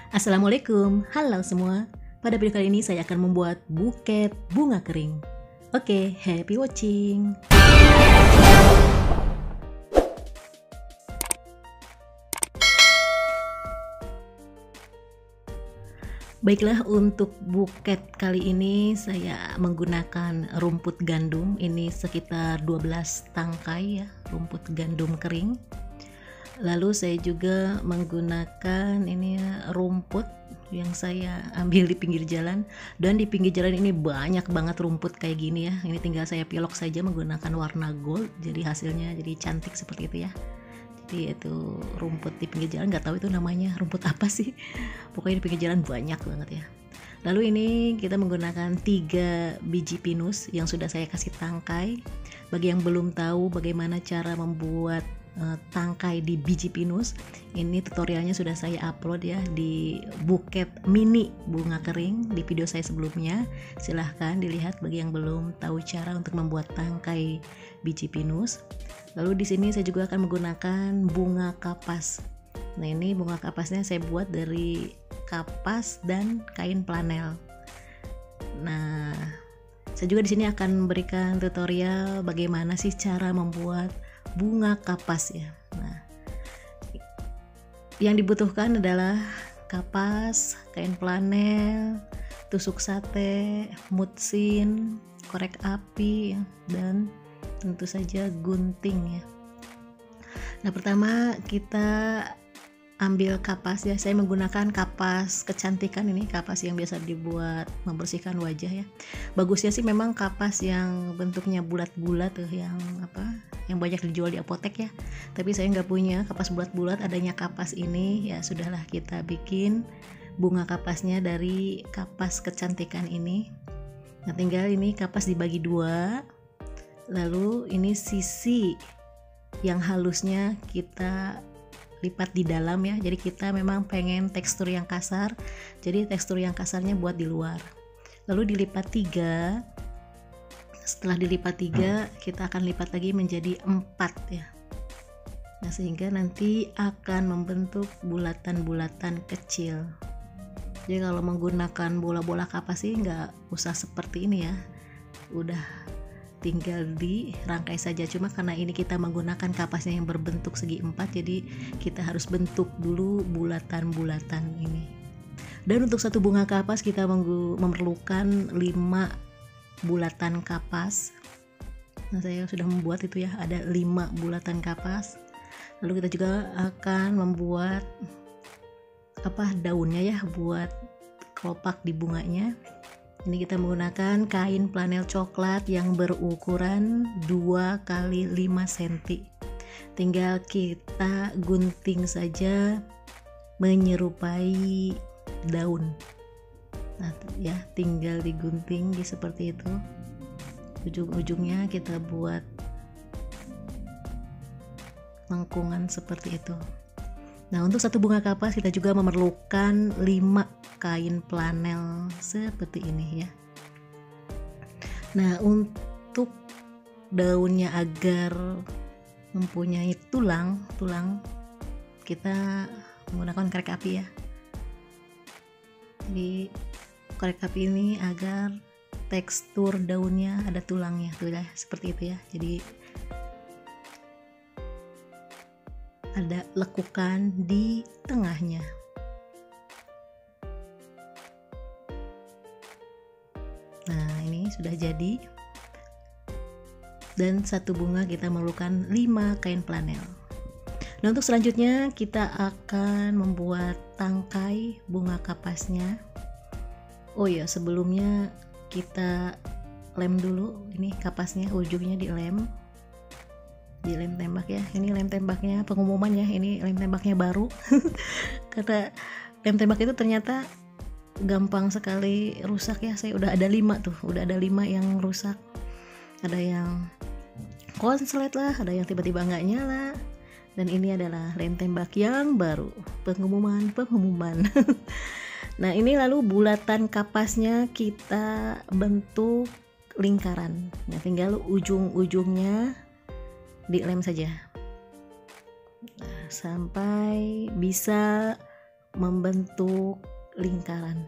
Assalamualaikum, halo semua. Pada video kali ini saya akan membuat buket bunga kering. Oke, happy watching. Baiklah, untuk buket kali ini saya menggunakan rumput gandum. Ini sekitar 12 tangkai ya, rumput gandum kering. Lalu saya juga menggunakan ini rumput yang saya ambil di pinggir jalan, dan di pinggir jalan ini banyak banget rumput kayak gini ya. Ini tinggal saya pilok saja menggunakan warna gold, jadi hasilnya jadi cantik seperti itu ya. Jadi itu rumput di pinggir jalan, nggak tahu itu namanya rumput apa sih, pokoknya di pinggir jalan banyak banget ya. Lalu ini kita menggunakan 3 biji pinus yang sudah saya kasih tangkai. Bagi yang belum tahu bagaimana cara membuat tangkai di biji pinus, ini tutorialnya sudah saya upload ya di buket mini bunga kering di video saya sebelumnya. Silahkan dilihat bagi yang belum tahu cara untuk membuat tangkai biji pinus. Lalu di sini saya juga akan menggunakan bunga kapas. Nah, ini bunga kapasnya saya buat dari kapas dan kain flanel. Nah, saya juga di sini akan memberikan tutorial bagaimana sih cara membuat bunga kapas ya. Nah, yang dibutuhkan adalah kapas, kain flanel, tusuk sate, mutsin, korek api, dan tentu saja gunting ya. Nah, pertama kita ambil kapas ya. Saya menggunakan kapas kecantikan, ini kapas yang biasa dibuat membersihkan wajah ya. Bagusnya sih memang kapas yang bentuknya bulat-bulat tuh, yang banyak dijual di apotek ya. Tapi saya nggak punya kapas bulat-bulat, adanya kapas ini ya sudahlah, kita bikin bunga kapasnya dari kapas kecantikan ini. Nah, tinggal ini kapas dibagi 2. Lalu ini sisi yang halusnya kita lipat di dalam ya. Jadi kita memang pengen tekstur yang kasar, jadi tekstur yang kasarnya buat di luar. Lalu dilipat 3. Setelah dilipat 3, kita akan lipat lagi menjadi 4 ya. Nah, sehingga nanti akan membentuk bulatan-bulatan kecil. Jadi kalau menggunakan bola-bola kapas sih nggak usah seperti ini ya, udah tinggal dirangkai saja. Cuma karena ini kita menggunakan kapasnya yang berbentuk segi 4, jadi kita harus bentuk dulu bulatan-bulatan ini. Dan untuk satu bunga kapas kita memerlukan 5 bulatan kapas. Nah, saya sudah membuat itu ya, ada 5 bulatan kapas. Lalu kita juga akan membuat daunnya ya, buat kelopak di bunganya. Ini kita menggunakan kain flanel coklat yang berukuran 2 x 5 cm. Tinggal kita gunting saja menyerupai daun. Nah ya, tinggal digunting seperti itu. Ujung-ujungnya kita buat lengkungan seperti itu. Nah, untuk satu bunga kapas kita juga memerlukan 5 kain flanel seperti ini ya. Nah, untuk daunnya agar mempunyai tulang kita menggunakan korek api ya. Jadi korek api ini agar tekstur daunnya ada tulangnya tuh ya, seperti itu ya. Jadi ada lekukan di tengahnya. Nah, ini sudah jadi. Dan satu bunga kita memerlukan 5 kain flanel. Nah, untuk selanjutnya kita akan membuat tangkai bunga kapasnya. Oh ya, sebelumnya kita lem dulu ini kapasnya, ujungnya dilem tembak ya. Ini lem tembaknya pengumuman ya, ini lem tembaknya baru. Karena lem tembak itu ternyata gampang sekali rusak ya. Saya udah ada 5 tuh, udah ada 5 yang rusak. Ada yang konslet lah, ada yang tiba-tiba nggak nyala. Dan ini adalah lem tembak yang baru, pengumuman. Nah, ini lalu bulatan kapasnya kita bentuk lingkaran. Nah, tinggal ujung-ujungnya dilem saja. Nah, sampai bisa membentuk lingkaran.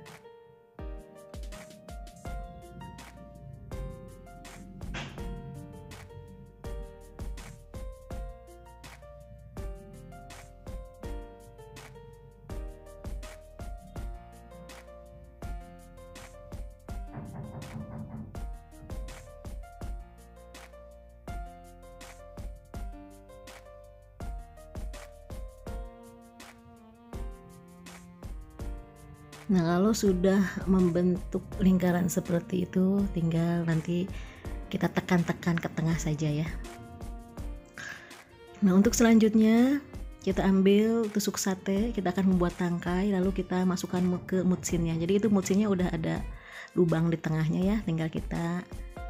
Nah, kalau sudah membentuk lingkaran seperti itu, tinggal nanti kita tekan-tekan ke tengah saja ya. Nah, untuk selanjutnya kita ambil tusuk sate, kita akan membuat tangkai, lalu kita masukkan ke mutsinnya. Jadi itu mutsinnya udah ada lubang di tengahnya ya, tinggal kita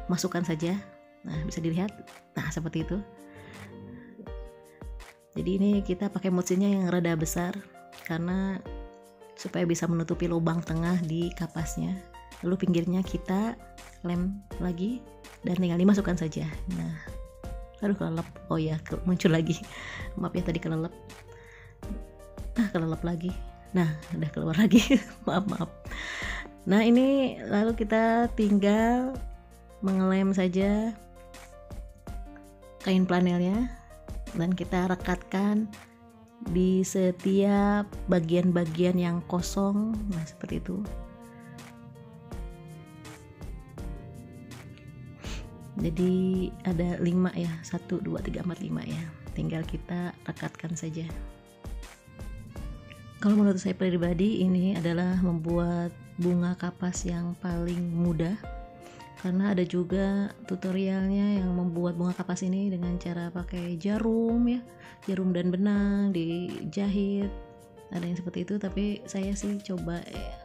masukkan saja. Nah, bisa dilihat, nah seperti itu. Jadi ini kita pakai mutsinnya yang rada besar karena supaya bisa menutupi lubang tengah di kapasnya. Lalu pinggirnya kita lem lagi dan tinggal dimasukkan saja. Nah, aduh kelelep, oh ya muncul lagi, maaf ya tadi kelelep, kelelep lagi, nah udah keluar lagi. maaf. Nah, ini lalu kita tinggal mengelem saja kain flanelnya dan kita rekatkan di setiap bagian-bagian yang kosong. Nah, seperti itu. Jadi ada 5 ya, 1, 2, 3, 4, 5 ya, tinggal kita rekatkan saja. Kalau menurut saya pribadi ini adalah membuat bunga kapas yang paling mudah, karena ada juga tutorialnya yang membuat bunga kapas ini dengan cara pakai jarum ya, jarum dan benang dijahit, ada yang seperti itu. Tapi saya sih coba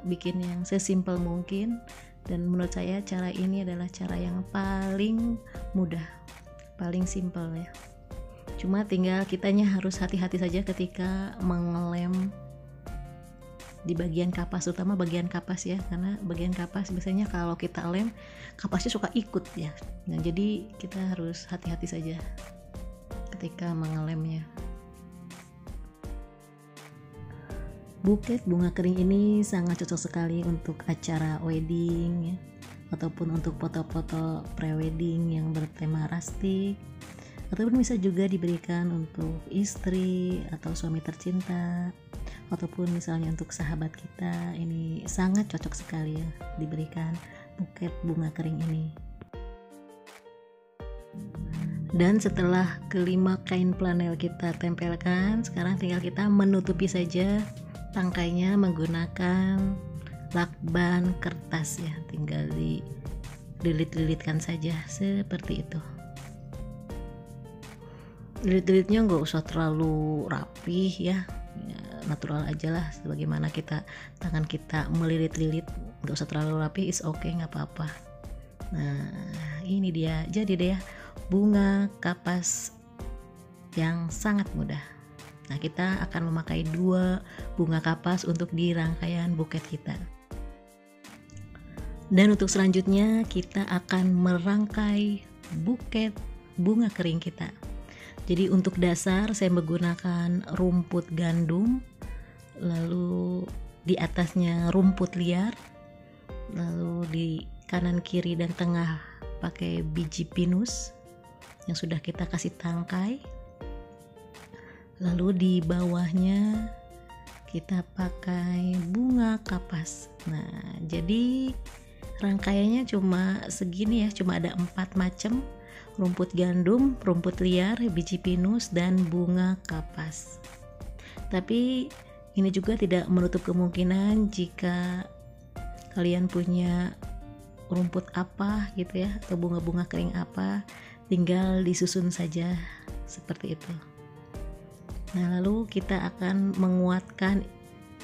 bikin yang sesimpel mungkin, dan menurut saya cara ini adalah cara yang paling mudah, paling simpel ya. Cuma tinggal kitanya harus hati-hati saja ketika mengelem di bagian kapas, terutama bagian kapas ya, karena bagian kapas biasanya kalau kita lem kapasnya suka ikut ya. Nah, jadi kita harus hati-hati saja ketika mengelemnya. Buket bunga kering ini sangat cocok sekali untuk acara wedding ya, ataupun untuk foto-foto pre-wedding yang bertema rustic, ataupun bisa juga diberikan untuk istri atau suami tercinta, ataupun misalnya untuk sahabat kita. Ini sangat cocok sekali ya diberikan buket bunga kering ini. Dan setelah kelima kain flanel kita tempelkan, sekarang tinggal kita menutupi saja tangkainya menggunakan lakban kertas ya, tinggal dililit-lilitkan saja seperti itu. Lilit-lilitnya nggak usah terlalu rapih ya, natural aja lah, sebagaimana tangan kita melilit-lilit, nggak usah terlalu rapi, is okay, nggak apa-apa. Nah, ini dia, jadi deh ya, bunga kapas yang sangat mudah. Nah, kita akan memakai 2 bunga kapas untuk di rangkaian buket kita. Dan untuk selanjutnya kita akan merangkai buket bunga kering kita. Jadi untuk dasar saya menggunakan rumput gandum, lalu di atasnya rumput liar, lalu di kanan kiri dan tengah pakai biji pinus yang sudah kita kasih tangkai, lalu di bawahnya kita pakai bunga kapas. Nah, jadi rangkaiannya cuma segini ya, cuma ada 4 macam: rumput gandum, rumput liar, biji pinus, dan bunga kapas. Tapi ini juga tidak menutup kemungkinan jika kalian punya rumput apa gitu ya, atau bunga-bunga kering apa, tinggal disusun saja seperti itu. Nah, lalu kita akan menguatkan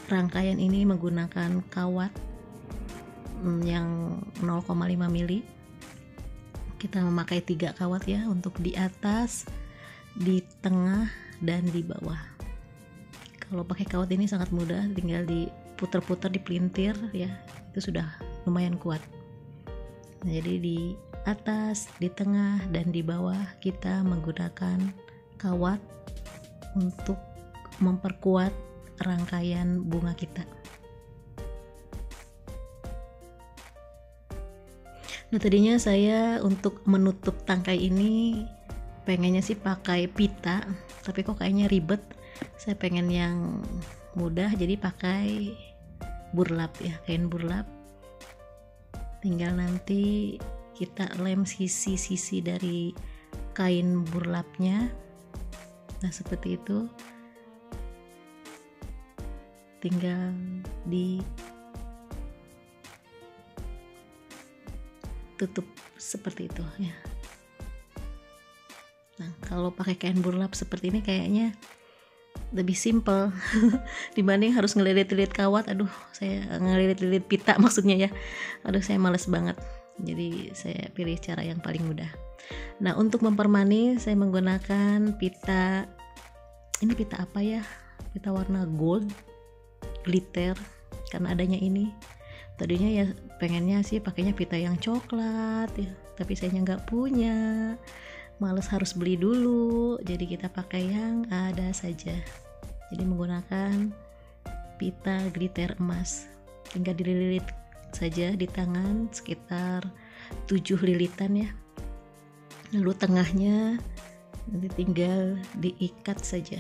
rangkaian ini menggunakan kawat yang 0,5 mili. Kita memakai 3 kawat ya, untuk di atas, di tengah, dan di bawah. Kalau pakai kawat ini sangat mudah, tinggal diputer-puter, dipelintir ya, itu sudah lumayan kuat. Nah, jadi di atas, di tengah, dan di bawah kita menggunakan kawat untuk memperkuat rangkaian bunga kita. Nah, tadinya saya untuk menutup tangkai ini pengennya sih pakai pita, tapi kok kayaknya ribet. Saya pengen yang mudah, jadi pakai burlap ya, kain burlap. Tinggal nanti kita lem sisi-sisi dari kain burlapnya. Nah, seperti itu. Tinggal ditutup seperti itu ya. Nah, kalau pakai kain burlap seperti ini kayaknya lebih simple dibanding harus ngelilit-lilit kawat. Aduh, saya ngelilit-lilit pita maksudnya ya. Aduh, saya males banget. Jadi saya pilih cara yang paling mudah. Nah, untuk mempermanis saya menggunakan pita. Ini pita apa ya? Pita warna gold glitter, karena adanya ini. Tadinya ya pengennya sih pakainya pita yang coklat ya, tapi saya nggak punya, males harus beli dulu, jadi kita pakai yang ada saja. Jadi menggunakan pita glitter emas, tinggal dililit saja di tangan sekitar 7 lilitan ya, lalu tengahnya nanti tinggal diikat saja.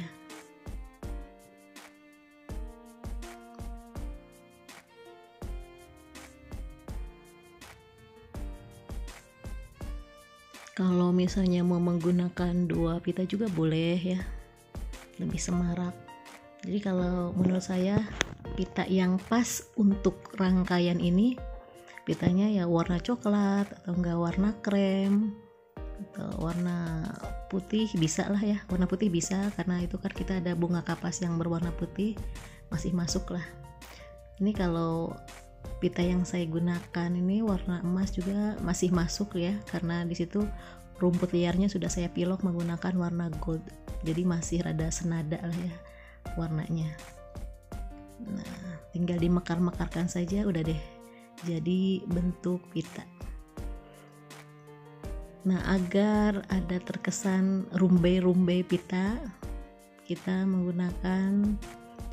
Kalau misalnya mau menggunakan 2 pita juga boleh ya, lebih semarak. Jadi kalau menurut saya pita yang pas untuk rangkaian ini, pitanya ya warna coklat atau enggak warna krem atau warna putih bisa lah ya. Warna putih bisa karena itu kan kita ada bunga kapas yang berwarna putih, masih masuk lah. Ini kalau pita yang saya gunakan ini warna emas juga masih masuk ya, karena di situ rumput liarnya sudah saya pilok menggunakan warna gold, jadi masih rada senada lah ya warnanya. Nah, tinggal dimekar-mekarkan saja, udah deh jadi bentuk pita. Nah, agar ada terkesan rumbai-rumbai pita, kita menggunakan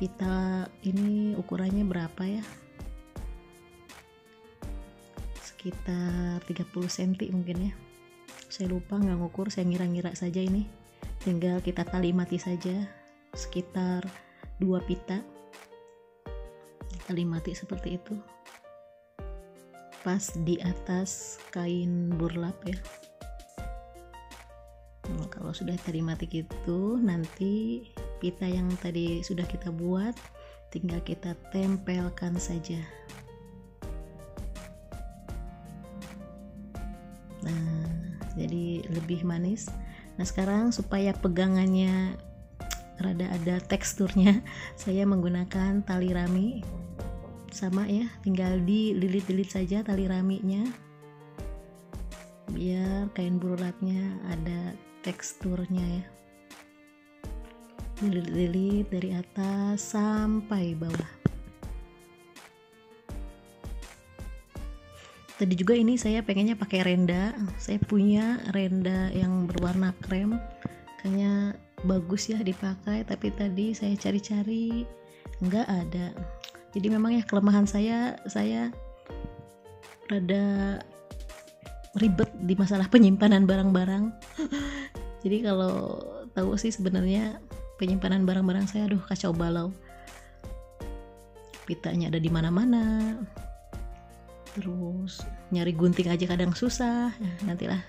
pita ini ukurannya berapa ya, sekitar 30 cm mungkin ya, saya lupa nggak ngukur, saya ngira-ngira saja. Ini tinggal kita tali mati saja sekitar 2 pita, tali mati seperti itu pas di atas kain burlap ya. Nah, kalau sudah tali mati gitu, nanti pita yang tadi sudah kita buat tinggal kita tempelkan saja. Nah, jadi lebih manis. Nah, sekarang supaya pegangannya rada ada teksturnya, saya menggunakan tali rami. Sama ya, tinggal dililit-lilit saja tali raminya biar kain burlapnya ada teksturnya ya. Dililit-lilit dari atas sampai bawah. Tadi juga ini saya pengennya pakai renda, saya punya renda yang berwarna krem, kayaknya bagus ya dipakai, tapi tadi saya cari-cari nggak ada. Jadi memang ya kelemahan saya rada ribet di masalah penyimpanan barang-barang. Jadi kalau tahu sih sebenarnya penyimpanan barang-barang saya aduh kacau balau, pitanya ada di mana-mana, terus nyari gunting aja kadang susah. Nantilah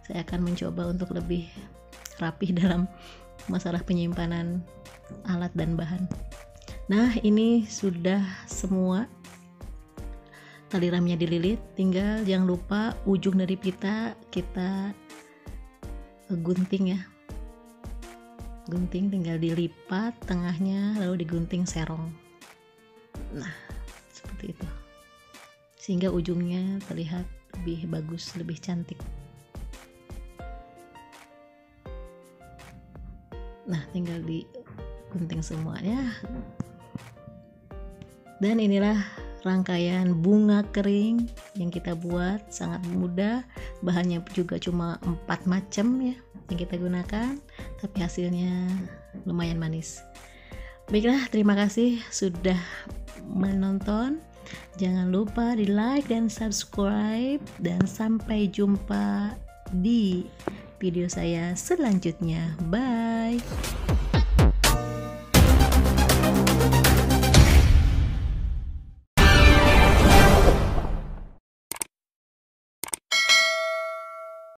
saya akan mencoba untuk lebih rapih dalam masalah penyimpanan alat dan bahan. Nah, ini sudah semua tali raminya dililit, tinggal jangan lupa ujung dari pita kita gunting ya. Gunting tinggal dilipat tengahnya lalu digunting serong. Nah, seperti itu. Sehingga ujungnya terlihat lebih bagus, lebih cantik. Nah, tinggal digunting semuanya. Dan inilah rangkaian bunga kering yang kita buat, sangat mudah. Bahannya juga cuma 4 macam ya yang kita gunakan, tapi hasilnya lumayan manis. Baiklah, terima kasih sudah menonton. Jangan lupa di like dan subscribe, dan sampai jumpa di video saya selanjutnya. Bye.